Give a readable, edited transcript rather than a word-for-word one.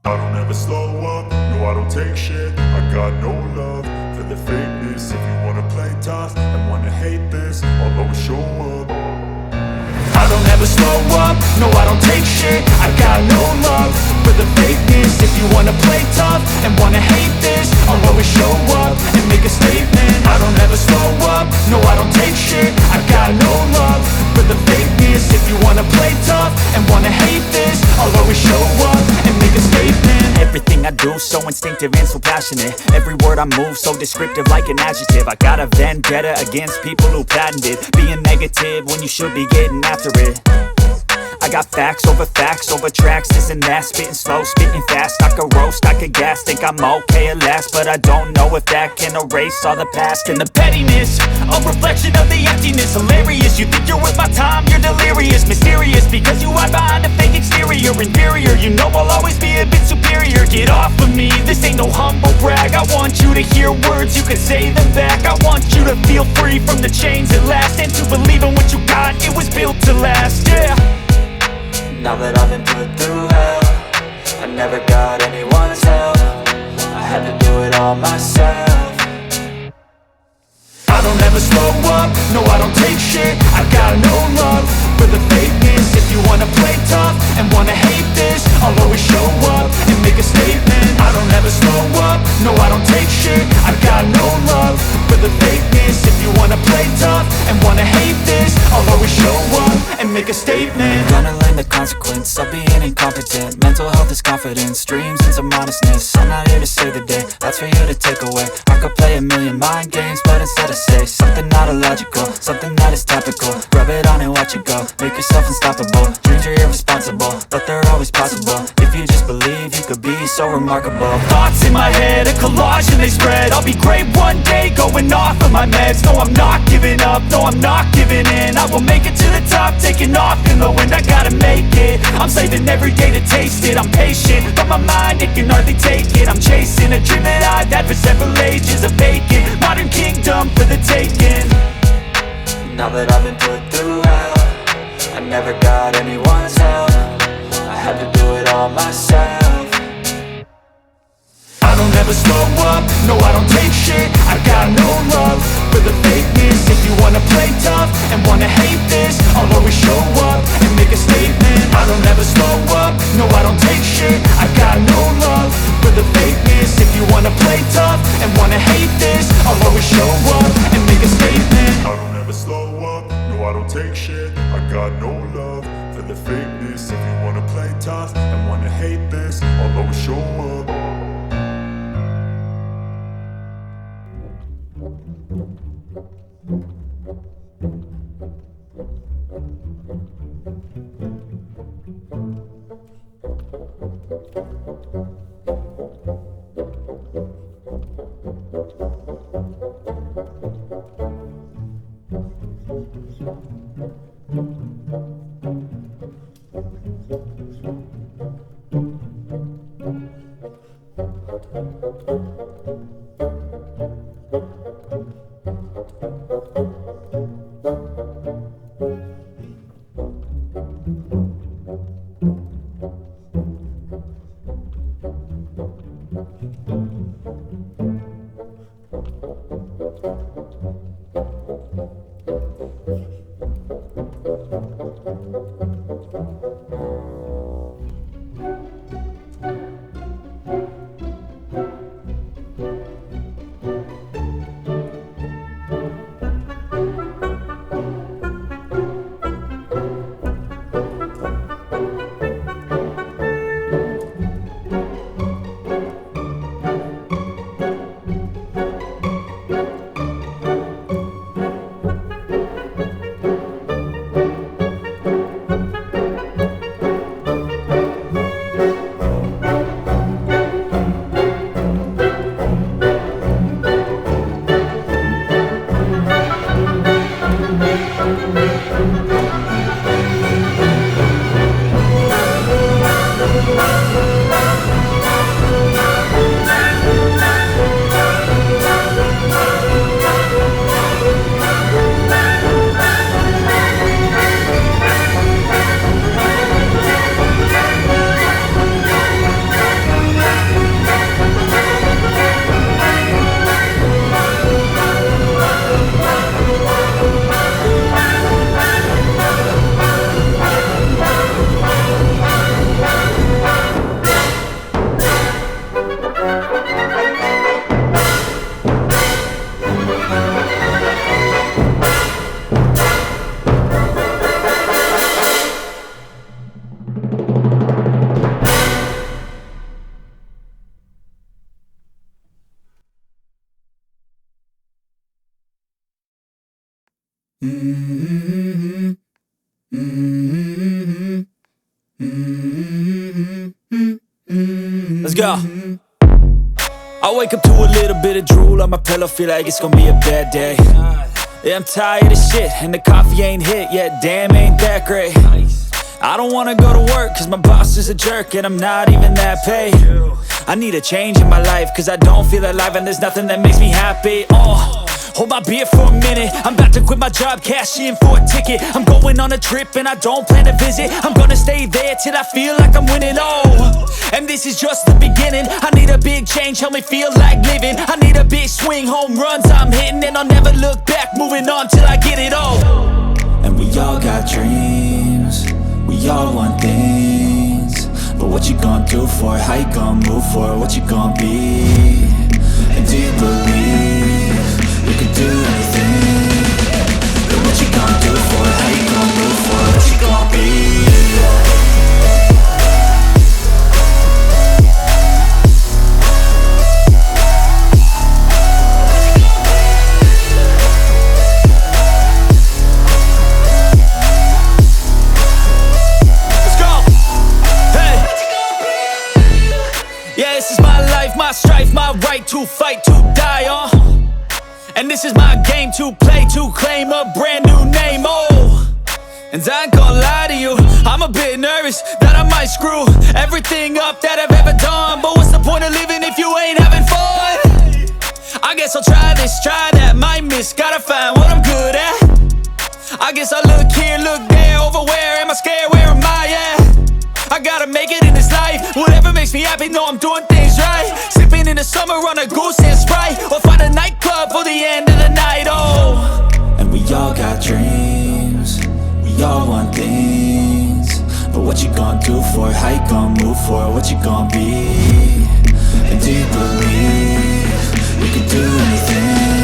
I don't ever slow up, no I don't take shit. I got no love for the fakeness. If you wanna play tough and wanna hate this, I'll always show up. I don't ever slow up, no I don't take shit. I got no love for the fakeness. If you wanna play tough and wanna hate this, I'll always show up and make a statement. I don't ever slow up, no I don't take shit. I got no love for the fakeness. If you wanna play tough and wanna hate this, I'll always show up and make a statement. Everything I do so instinctive and so passionate. Every word I move so descriptive like an adjective. I got a vendetta against people who patented being negative when you should be getting after it. I got facts over tracks, this and that. Spitting slow, spitting fast. I could roast, I could gas. Think I'm okay at last, but I don't know if that can erase all the past. And the pettiness, a reflection of the emptiness. Hilarious, you think you're worth my time, you're delirious. Mysterious, because you hide behind a fake exterior. Inferior, you know I'll always be a bit superior. Get off of me, this ain't no humble brag. I want you to hear words, you can say them back. I want you to feel free from the chains at last, and to believe in what you got, it was built to last, yeah. Now that I've been put through hell, I never got anyone's help. I had to do it all myself. I don't ever slow up, no I don't take shit. I got no love for the fakeness. If you wanna play tough and wanna hate this, I'll always show up and make a statement. I don't ever slow up, no I don't take shit. I got no love for the fakeness. If you wanna play tough and wanna hate this, I'll always show up and make a statement. Gonna learn the consequence of being incompetent. Mental health is confidence, dreams and some honestness. I'm not here to save the day, that's for you to take away. I could play a million mind games, but instead I say something not illogical, something that is topical. Rub it on and watch it go, make yourself unstoppable. Dreams are irresponsible, but they're always possible. If you just believe, you could be so remarkable. Thoughts in my head, a collage and they spread. I'll be great one day, going off of my meds. No, I'm not giving up, no, I'm not giving in. I will make it to the top, taking off in the wind. I gotta make it, I'm saving every day to taste it. I'm patient, but my mind, it can hardly take it. I'm chasing a dream that I've had for several ages. A vacant, modern kingdom for the taking. Now that I've been put through hell, I never got anyone's help. I had to do it all myself. I don't ever slow up, no I don't take shit. I got no love for the fakeness. If you wanna play tough and wanna hate this, I'll always show up and make a statement. I don't ever slow up, no I don't take shit. I got no love for the fakeness. If you wanna play tough and wanna hate this, I'll always show up and make a statement. I don't ever slow up, no I don't take shit. I got no love for the fakeness. If you wanna play tough and wanna hate this, I'll always show up. Let's go. I wake up to a little bit of drool on my pillow, feel like it's gonna be a bad day. Yeah, I'm tired of shit, and the coffee ain't hit yet, damn, ain't that great. I don't wanna go to work, cause my boss is a jerk, and I'm not even that paid. I need a change in my life, cause I don't feel alive, and there's nothing that makes me happy. Hold my beer for a minute, I'm about to quit my job, cash in for a ticket. I'm going on a trip and I don't plan to visit. I'm gonna stay there till I feel like I'm winning, and this is just the beginning. I need a big change, help me feel like living. I need a big swing, home runs I'm hitting, and I'll never look back, moving on till I get it all. And we all got dreams, we all want things, but what you gonna do for it? How you gonna move for it? What you gonna be? And do you believe you can do anything? But what you gonna do for it? How you gonna move for it? What you gonna be? Let's go! Hey! Yeah, this is my life, my strife, my right to fight, to die, and this is my game to play, to claim a brand new name, and I ain't gonna lie to you, I'm a bit nervous that I might screw everything up that I've ever done. But what's the point of living if you ain't having fun? I guess I'll try this, try that, might miss, gotta find what I'm good at. I guess I look here, look there, over where am I scared, where am I at? I gotta make it in this life, whatever makes me happy, know I'm doing things right. Sipping in the summer on a goose and Sprite, or find a nightclub for the end of the night, And we all got dreams, we all want things, but what you gonna do for it? How you gonna move for it? What you gonna be? And do you believe you can do anything?